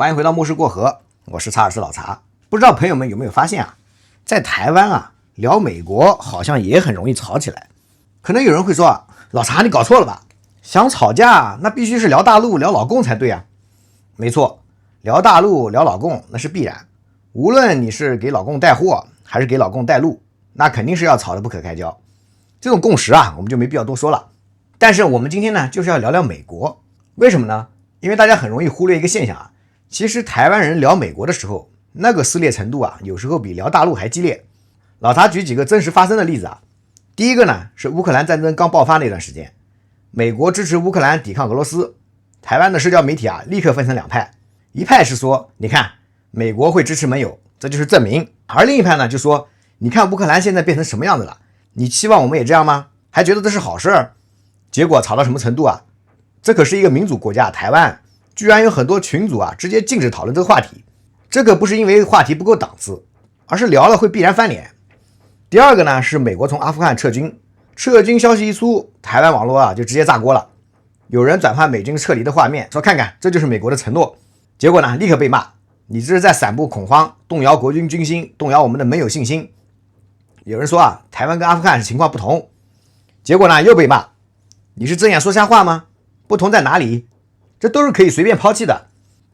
欢迎回到牧师过河，我是查尔斯老查。不知道朋友们有没有发现啊，在台湾啊，聊美国好像也很容易吵起来。可能有人会说啊，老查你搞错了吧？想吵架那必须是聊大陆聊老共才对啊。没错，聊大陆聊老共那是必然，无论你是给老共带货还是给老共带路，那肯定是要吵得不可开交。这种共识啊，我们就没必要多说了。但是我们今天呢，就是要聊聊美国。为什么呢？因为大家很容易忽略一个现象啊，其实台湾人聊美国的时候，那个撕裂程度啊，有时候比聊大陆还激烈。老查举几个真实发生的例子啊。第一个呢，是乌克兰战争刚爆发那段时间，美国支持乌克兰抵抗俄罗斯，台湾的社交媒体啊，立刻分成两派，一派是说，你看美国会支持盟友，这就是证明；而另一派呢，就说，你看乌克兰现在变成什么样子了，你期望我们也这样吗？还觉得这是好事？结果吵到什么程度啊？这可是一个民主国家，台湾居然有很多群组啊，直接禁止讨论这个话题。这个不是因为话题不够档次，而是聊了会必然翻脸。第二个呢，是美国从阿富汗撤军，撤军消息一出，台湾网络啊就直接炸锅了。有人转发美军撤离的画面，说看看这就是美国的承诺。结果呢，立刻被骂，你这是在散布恐慌，动摇国军军心，动摇我们的盟友信心。有人说啊，台湾跟阿富汗情况不同，结果呢又被骂，你是睁眼说瞎话吗？不同在哪里？这都是可以随便抛弃的。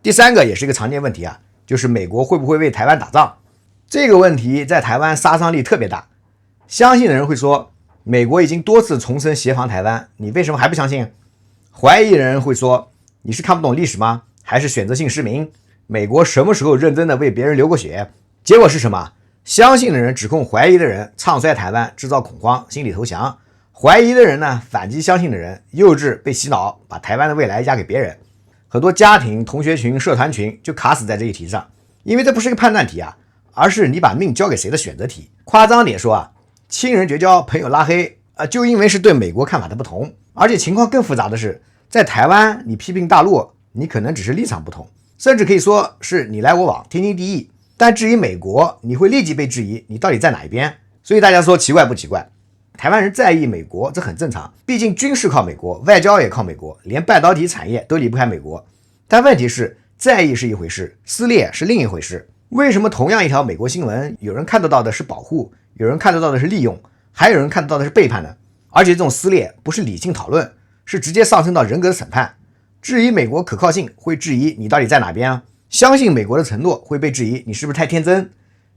第三个也是一个常见问题啊，就是美国会不会为台湾打仗？这个问题在台湾杀伤力特别大。相信的人会说，美国已经多次重申协防台湾，你为什么还不相信？怀疑的人会说，你是看不懂历史吗？还是选择性失明？美国什么时候认真的为别人流过血？结果是什么？相信的人指控怀疑的人唱衰台湾，制造恐慌，心理投降。怀疑的人呢，反击相信的人，幼稚被洗脑，把台湾的未来押给别人。很多家庭、同学群、社团群就卡死在这一题上，因为这不是一个判断题啊，而是你把命交给谁的选择题。夸张点说啊，亲人绝交，朋友拉黑就因为是对美国看法的不同。而且情况更复杂的是，在台湾你批评大陆，你可能只是立场不同，甚至可以说是你来我往，天经地义。但至于美国，你会立即被质疑你到底在哪一边。所以大家说奇怪不奇怪？台湾人在意美国，这很正常，毕竟军事靠美国，外交也靠美国，连半导体产业都离不开美国。但问题是，在意是一回事，撕裂是另一回事。为什么同样一条美国新闻，有人看得到的是保护，有人看得到的是利用，还有人看得到的是背叛呢？而且这种撕裂不是理性讨论，是直接上升到人格的审判。质疑美国可靠性，会质疑你到底在哪边啊？相信美国的承诺，会被质疑你是不是太天真？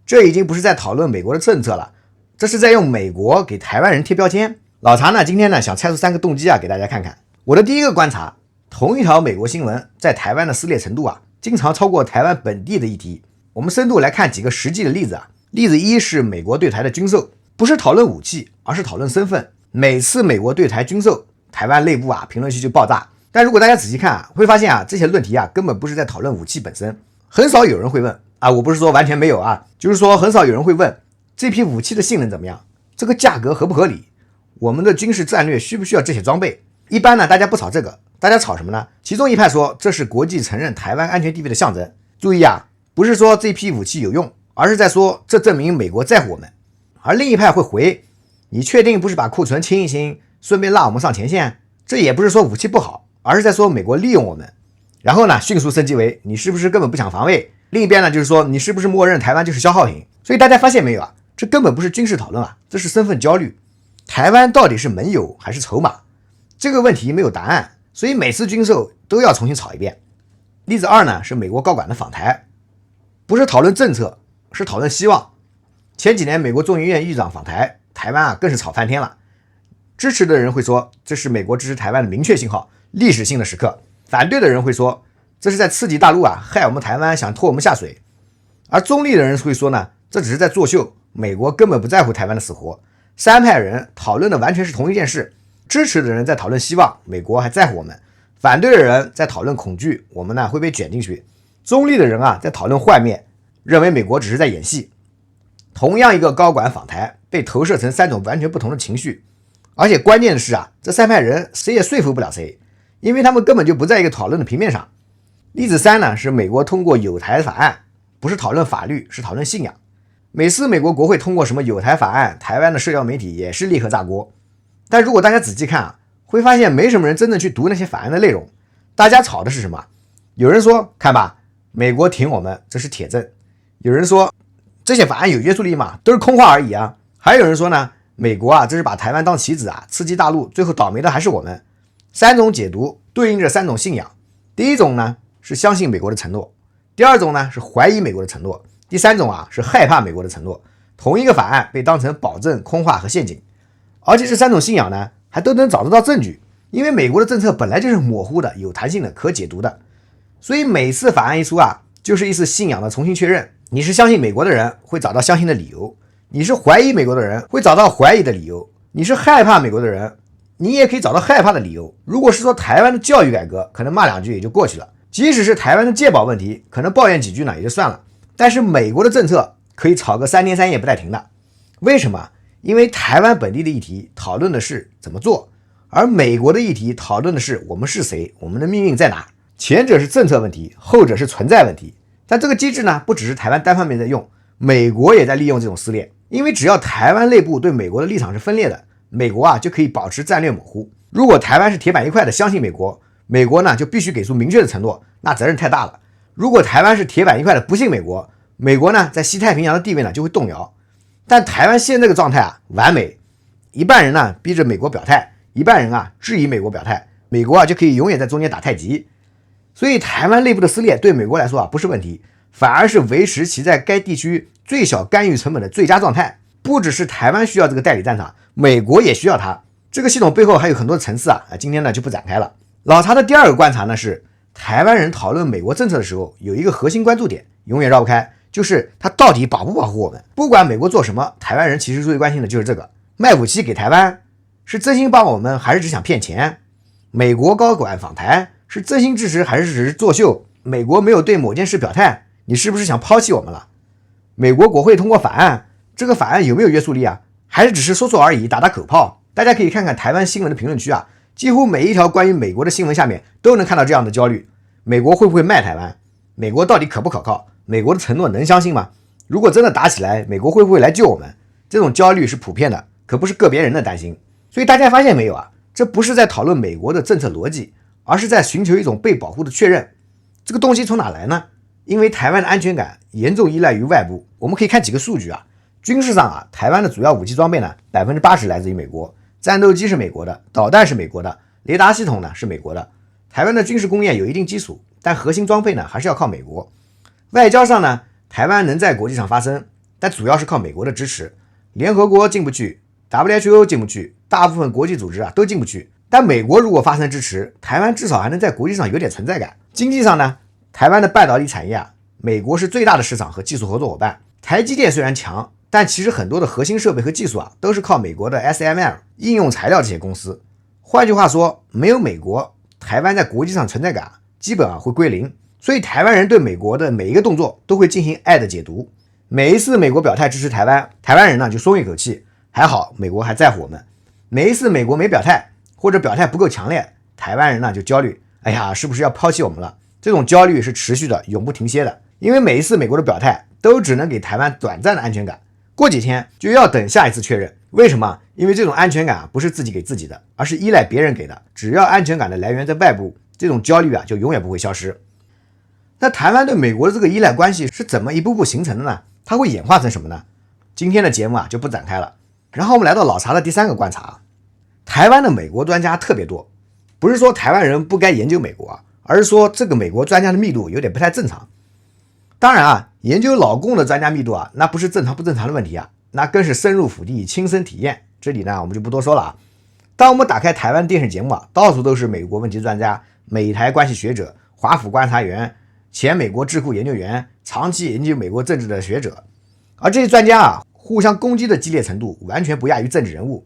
这已经不是在讨论美国的政策了，这是在用美国给台湾人贴标签。老查呢，今天呢想拆出3个动机啊，给大家看看。我的第一个观察，同一条美国新闻在台湾的撕裂程度啊，经常超过台湾本地的议题。我们深度来看几个实际的例子啊。例子一是美国对台的军售，不是讨论武器，而是讨论身份。每次美国对台军售，台湾内部啊评论区就爆炸。但如果大家仔细看啊，会发现啊，这些论题啊根本不是在讨论武器本身。很少有人会问啊，我不是说完全没有啊，就是说很少有人会问这批武器的性能怎么样，这个价格合不合理，我们的军事战略需不需要这些装备。一般呢大家不吵这个，大家吵什么呢？其中一派说这是国际承认台湾安全地位的象征。注意啊，不是说这批武器有用，而是在说这证明美国在乎我们。而另一派会回，你确定不是把库存清一清，顺便拉我们上前线？这也不是说武器不好，而是在说美国利用我们。然后呢迅速升级为你是不是根本不想防卫。另一边呢就是说你是不是默认台湾就是消耗品。所以大家发现没有啊，这根本不是军事讨论啊，这是身份焦虑。台湾到底是盟友还是筹码？这个问题没有答案，所以每次军售都要重新吵一遍。例子二呢，是美国高管的访台，不是讨论政策，是讨论希望。前几年美国众议院议长访台，台湾啊更是吵翻天了。支持的人会说这是美国支持台湾的明确信号，历史性的时刻。反对的人会说这是在刺激大陆啊，害我们台湾，想拖我们下水。而中立的人会说呢，这只是在作秀，美国根本不在乎台湾的死活。三派人讨论的完全是同一件事，支持的人在讨论希望，美国还在乎我们；反对的人在讨论恐惧，我们呢会被卷进去。中立的人啊在讨论幻灭，认为美国只是在演戏。同样一个高管访台，被投射成3种完全不同的情绪。而且关键的是啊，这三派人谁也说服不了谁，因为他们根本就不在一个讨论的平面上。例子3呢，是美国通过友台法案，不是讨论法律，是讨论信仰。每次美国国会通过什么友台法案，台湾的社交媒体也是立刻炸锅。但如果大家仔细看啊，会发现没什么人真正去读那些法案的内容。大家吵的是什么？有人说看吧，美国挺我们，这是铁证。有人说这些法案有约束力吗？都是空话而已啊。还有人说呢，美国啊，这是把台湾当棋子啊，刺激大陆，最后倒霉的还是我们。三种解读对应着三种信仰。第一种呢是相信美国的承诺，第二种呢是怀疑美国的承诺，第三种啊是害怕美国的承诺。同一个法案被当成保证、空话和陷阱，而且这三种信仰呢还都能找得到证据，因为美国的政策本来就是模糊的、有弹性的、可解读的。所以每次法案一出啊，就是一次信仰的重新确认。你是相信美国的人，会找到相信的理由；你是怀疑美国的人，会找到怀疑的理由；你是害怕美国的人，你也可以找到害怕的理由。如果是说台湾的教育改革，可能骂两句也就过去了；即使是台湾的健保问题，可能抱怨几句呢也就算了。但是美国的政策可以吵个3天3夜不带停的。为什么？因为台湾本地的议题讨论的是怎么做，而美国的议题讨论的是我们是谁，我们的命运在哪。前者是政策问题，后者是存在问题。但这个机制呢，不只是台湾单方面在用，美国也在利用这种撕裂。因为只要台湾内部对美国的立场是分裂的，美国啊就可以保持战略模糊。如果台湾是铁板一块的相信美国，美国呢就必须给出明确的承诺，那责任太大了。如果台湾是铁板一块的不信美国，美国呢在西太平洋的地位呢就会动摇。但台湾现在这个状态啊完美，一半人呢逼着美国表态，一半人啊质疑美国表态，美国啊就可以永远在中间打太极。所以台湾内部的撕裂对美国来说啊不是问题，反而是维持其在该地区最小干预成本的最佳状态。不只是台湾需要这个代理战场，美国也需要它。这个系统背后还有很多层次啊，今天呢就不展开了。老查的第二个观察呢是，台湾人讨论美国政策的时候有一个核心关注点，永远绕不开，就是他到底保不保护我们。不管美国做什么，台湾人其实最关心的就是这个：卖武器给台湾是真心帮我们，还是只想骗钱？美国高管访台是真心支持，还是只是作秀？美国没有对某件事表态，你是不是想抛弃我们了？美国国会通过法案，这个法案有没有约束力啊？还是只是说说而已，打打口炮？大家可以看看台湾新闻的评论区啊，几乎每一条关于美国的新闻下面都能看到这样的焦虑：美国会不会卖台湾？美国到底可不可靠？美国的承诺能相信吗？如果真的打起来，美国会不会来救我们？这种焦虑是普遍的，可不是个别人的担心。所以大家发现没有啊？这不是在讨论美国的政策逻辑，而是在寻求一种被保护的确认。这个东西从哪来呢？因为台湾的安全感严重依赖于外部。我们可以看几个数据啊。军事上啊，台湾的主要武器装备呢，80%来自于美国，战斗机是美国的，导弹是美国的，雷达系统呢是美国的。台湾的军事工业有一定基础，但核心装备呢还是要靠美国。外交上呢，台湾能在国际上发声，但主要是靠美国的支持。联合国进不去， WHO 进不去，大部分国际组织啊都进不去。但美国如果发声支持，台湾至少还能在国际上有点存在感。经济上呢，台湾的半导体产业啊，美国是最大的市场和技术合作伙伴。台积电虽然强，但其实很多的核心设备和技术啊，都是靠美国的 SML 应用材料这些公司。换句话说，没有美国，台湾在国际上存在感基本会归零。所以台湾人对美国的每一个动作都会进行爱的解读。每一次美国表态支持台湾，台湾人呢就松一口气，还好美国还在乎我们。每一次美国没表态，或者表态不够强烈，台湾人呢就焦虑，哎呀，是不是要抛弃我们了？这种焦虑是持续的，永不停歇的。因为每一次美国的表态都只能给台湾短暂的安全感，过几天就要等下一次确认。为什么？因为这种安全感不是自己给自己的，而是依赖别人给的。只要安全感的来源在外部，这种焦虑就永远不会消失。那台湾对美国的这个依赖关系是怎么一步步形成的呢？它会演化成什么呢？今天的节目就不展开了。然后我们来到老查的第三个观察，台湾的美国专家特别多，不是说台湾人不该研究美国而是说这个美国专家的密度有点不太正常。当然研究老共的专家密度那不是正常不正常的问题那更是深入腹地亲身体验。这里呢我们就不多说了当我们打开台湾电视节目到处都是美国问题专家、美台关系学者、华府观察员、前美国智库研究员、长期研究美国政治的学者。而这些专家互相攻击的激烈程度完全不亚于政治人物。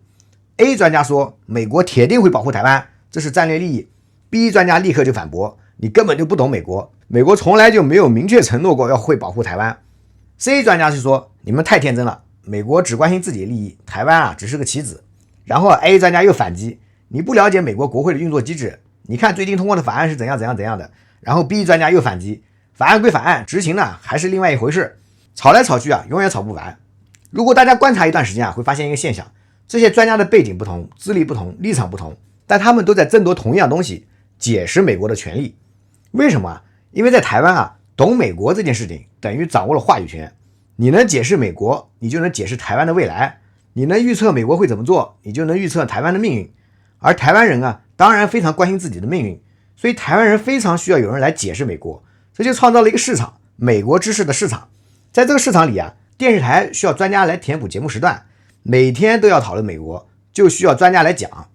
A 专家说美国铁定会保护台湾，这是战略利益。 B 专家立刻就反驳，你根本就不懂美国，美国从来就没有明确承诺过会保护台湾。 C 专家是说你们太天真了，美国只关心自己的利益，台湾只是个棋子。然后 A 专家又反击，你不了解美国国会的运作机制，你看最近通过的法案是怎样怎样怎样的。然后 B 专家又反击，法案归法案，执行呢还是另外一回事。吵来吵去永远吵不完。如果大家观察一段时间会发现一个现象，这些专家的背景不同，资历不同，立场不同，但他们都在争夺同一样东西，解释美国的权利。为什么因为在台湾懂美国这件事情等于掌握了话语权，你能解释美国，你就能解释台湾的未来，你能预测美国会怎么做，你就能预测台湾的命运。而台湾人啊，当然非常关心自己的命运，所以台湾人非常需要有人来解释美国，这就创造了一个市场，美国知识的市场。在这个市场里啊，电视台需要专家来填补节目时段，每天都要讨论美国，就需要专家来讲。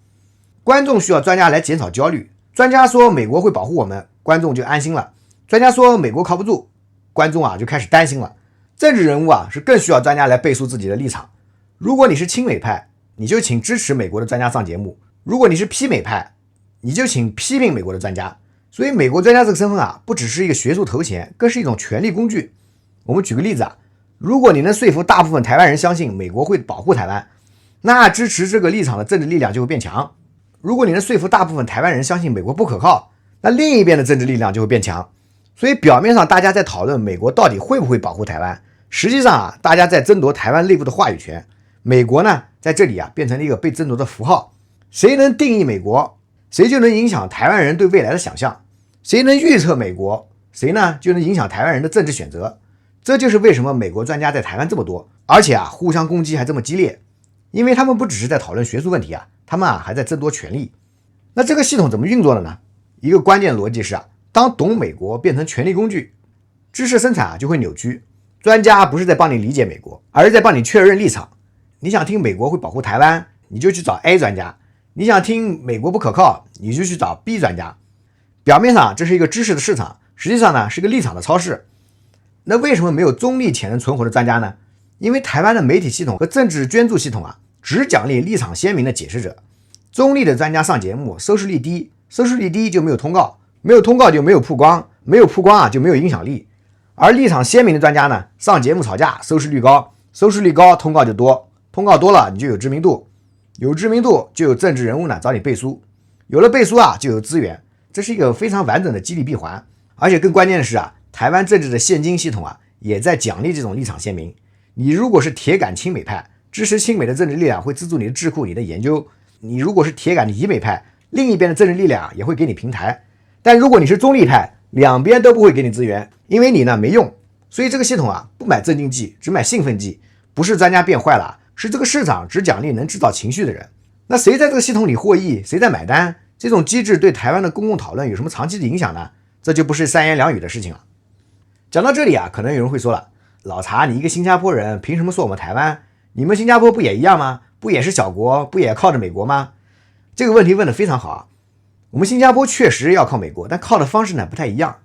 观众需要专家来减少焦虑，专家说美国会保护我们，观众就安心了。专家说美国靠不住，观众啊就开始担心了。政治人物啊是更需要专家来背书自己的立场。如果你是亲美派，你就请支持美国的专家上节目；如果你是批美派，你就请批评美国的专家。所以美国专家这个身份啊，不只是一个学术头衔，更是一种权力工具。我们举个例子啊，如果你能说服大部分台湾人相信美国会保护台湾，那支持这个立场的政治力量就会变强。如果你能说服大部分台湾人相信美国不可靠，那另一边的政治力量就会变强。所以表面上大家在讨论美国到底会不会保护台湾，实际上啊，大家在争夺台湾内部的话语权。美国呢，在这里啊变成了一个被争夺的符号。谁能定义美国，谁就能影响台湾人对未来的想象；谁能预测美国，谁呢就能影响台湾人的政治选择。这就是为什么美国专家在台湾这么多，而且啊互相攻击还这么激烈，因为他们不只是在讨论学术问题啊，他们啊还在争夺权力。那这个系统怎么运作的呢？一个关键逻辑是啊，当懂美国变成权力工具，知识生产啊就会扭曲。专家不是在帮你理解美国，而是在帮你确认立场。你想听美国会保护台湾，你就去找 A 专家；你想听美国不可靠，你就去找 B 专家。表面上这是一个知识的市场，实际上呢是个立场的超市。那为什么没有中立且能存活的专家呢？因为台湾的媒体系统和政治捐助系统啊，只奖励立场鲜明的解释者。中立的专家上节目，收视率低，收视率低就没有通告，没有通告就没有曝光，没有曝光啊就没有影响力。而立场鲜明的专家呢，上节目吵架，收视率高，收视率高，通告就多，通告多了你就有知名度，有知名度就有政治人物呢找你背书，有了背书啊就有资源，这是一个非常完整的激励闭环。而且更关键的是啊，台湾政治的现金系统啊也在奖励这种立场鲜明。你如果是铁杆亲美派，支持亲美的政治力量会资助你的智库、你的研究；你如果是铁杆的疑美派，另一边的政治力量也会给你平台。但如果你是中立派，两边都不会给你资源，因为你呢没用。所以这个系统啊，不买镇静剂，只买兴奋剂。不是专家变坏了，是这个市场只奖励能制造情绪的人。那谁在这个系统里获益，谁在买单？这种机制对台湾的公共讨论有什么长期的影响呢？这就不是三言两语的事情了。讲到这里啊，可能有人会说了，老查，你一个新加坡人，凭什么说我们台湾？你们新加坡不也一样吗？不也是小国，不也靠着美国吗？这个问题问得非常好啊。我们新加坡确实要靠美国，但靠的方式呢不太一样。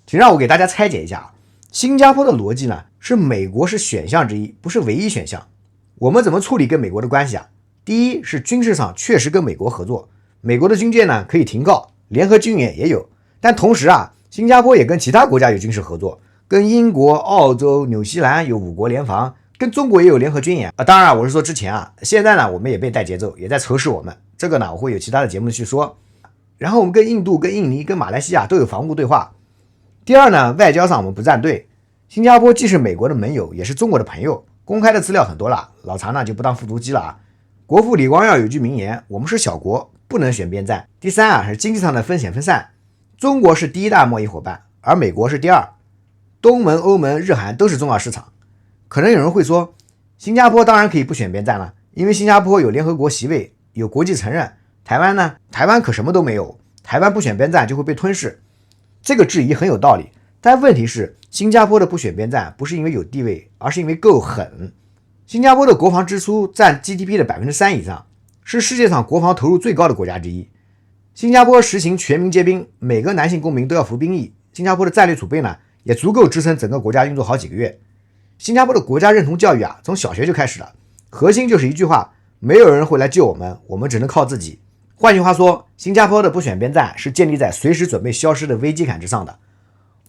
请让我给大家拆解一下。新加坡的逻辑呢，是美国是选项之一，不是唯一选项。我们怎么处理跟美国的关系啊？第一是军事上确实跟美国合作，美国的军舰呢可以停靠，联合军演也有。但同时啊，新加坡也跟其他国家有军事合作，跟英国、澳洲、纽西兰有5国联防，跟中国也有联合军演啊。当然我是说之前啊，现在呢我们也被带节奏，也在仇视我们。这个呢我会有其他的节目去说。然后我们跟印度、跟印尼、跟马来西亚都有防务对话。第二呢，外交上我们不站队。新加坡既是美国的盟友，也是中国的朋友，公开的资料很多了，老查呢就不当复读机了啊。国父李光耀有句名言，我们是小国，不能选边站。第三啊，是经济上的分显分散，中国是第一大贸易伙伴，而美国是第二，东盟、欧盟、日韩都是重要市场。可能有人会说，新加坡当然可以不选边站了，因为新加坡有联合国席位，有国际承认。台湾呢？台湾可什么都没有，台湾不选边站就会被吞噬。这个质疑很有道理，但问题是，新加坡的不选边站不是因为有地位，而是因为够狠。新加坡的国防支出占 GDP 的 3% 以上，是世界上国防投入最高的国家之一。新加坡实行全民皆兵，每个男性公民都要服兵役。新加坡的战略储备呢，也足够支撑整个国家运作好几个月。新加坡的国家认同教育啊，从小学就开始了，核心就是一句话：没有人会来救我们，我们只能靠自己。换句话说，新加坡的不选边站是建立在随时准备消失的危机感之上的。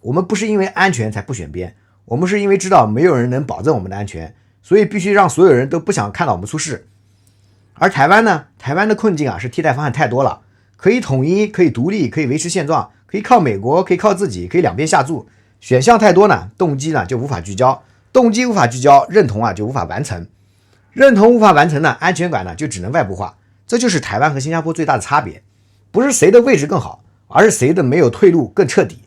我们不是因为安全才不选边，我们是因为知道没有人能保证我们的安全，所以必须让所有人都不想看到我们出事。而台湾呢？台湾的困境啊，是替代方案太多了，可以统一，可以独立，可以维持现状，可以靠美国，可以靠自己，可以两边下注。选项太多呢，动机呢就无法聚焦，动机无法聚焦，认同啊就无法完成，认同无法完成呢，安全感呢就只能外部化。这就是台湾和新加坡最大的差别，不是谁的位置更好，而是谁的没有退路更彻底。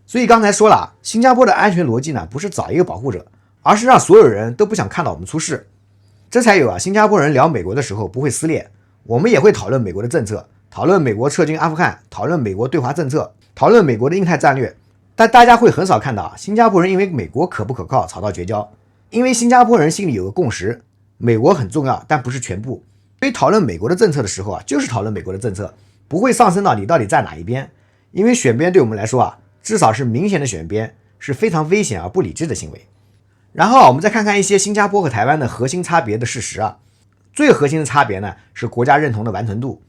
所以刚才说了，新加坡的安全逻辑呢，不是找一个保护者，而是让所有人都不想看到我们出事。这才有新加坡人聊美国的时候不会撕裂。我们也会讨论美国的政策，讨论美国撤军阿富汗，讨论美国对华政策，讨论美国的印太战略。但大家会很少看到新加坡人因为美国可不可靠吵到绝交。因为新加坡人心里有个共识，美国很重要，但不是全部。所以讨论美国的政策的时候就是讨论美国的政策，不会上升到你到底在哪一边。因为选边对我们来说至少是明显的选边，是非常危险而不理智的行为。然后我们再看看一些新加坡和台湾的核心差别的事实最核心的差别呢是国家认同的完成度。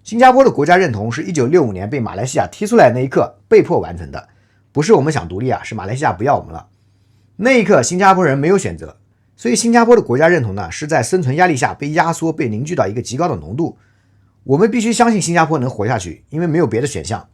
新加坡的国家认同是1965年被马来西亚踢出来的那一刻被迫完成的，不是我们想独立是马来西亚不要我们了。那一刻新加坡人没有选择，所以新加坡的国家认同呢是在生存压力下被压缩，被凝聚到一个极高的浓度。我们必须相信新加坡能活下去，因为没有别的选项。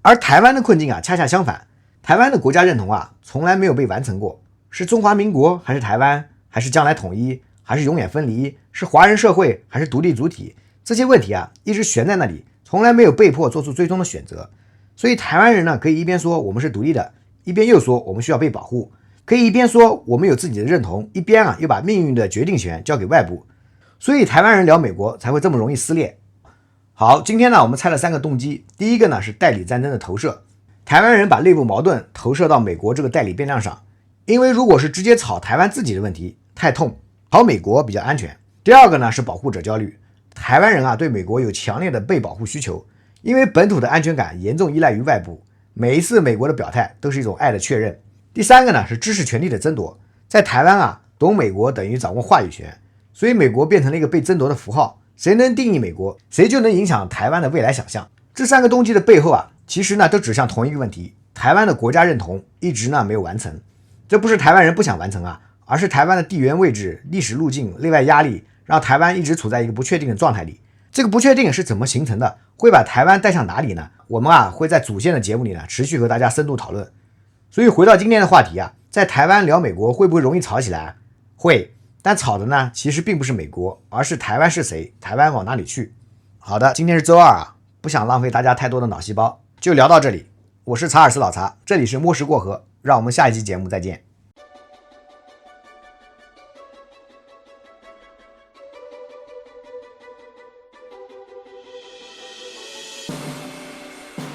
而台湾的困境恰恰相反，台湾的国家认同从来没有被完成过，是中华民国还是台湾，还是将来统一，还是永远分离，是华人社会还是独立主体，这些问题一直悬在那里，从来没有被迫做出最终的选择。所以台湾人呢可以一边说我们是独立的，一边又说我们需要被保护，可以一边说我们有自己的认同，一边又把命运的决定权交给外部。所以台湾人聊美国才会这么容易撕裂。好，今天呢我们猜了3个动机。第一个呢是代理战争的投射，台湾人把内部矛盾投射到美国这个代理变量上，因为如果是直接炒台湾自己的问题太痛，炒美国比较安全。第二个呢是保护者焦虑，台湾人对美国有强烈的被保护需求，因为本土的安全感严重依赖于外部，每一次美国的表态都是一种爱的确认。第三个呢是知识权利的争夺，在台湾懂美国等于掌握话语权，所以美国变成了一个被争夺的符号，谁能定义美国，谁就能影响台湾的未来想象。这3个动机的背后其实呢都指向同一个问题，台湾的国家认同一直呢没有完成。这不是台湾人不想完成而是台湾的地缘位置、历史路径、内外压力让台湾一直处在一个不确定的状态里。这个不确定是怎么形成的，会把台湾带向哪里呢？我们会在主线的节目里呢持续和大家深度讨论。所以回到今天的话题在台湾聊美国会不会容易吵起来？会，但吵的呢其实并不是美国，而是台湾是谁，台湾往哪里去。好的，今天是周二不想浪费大家太多的脑细胞，就聊到这里。我是查尔斯老查，这里是摸石过河，让我们下一期节目再见。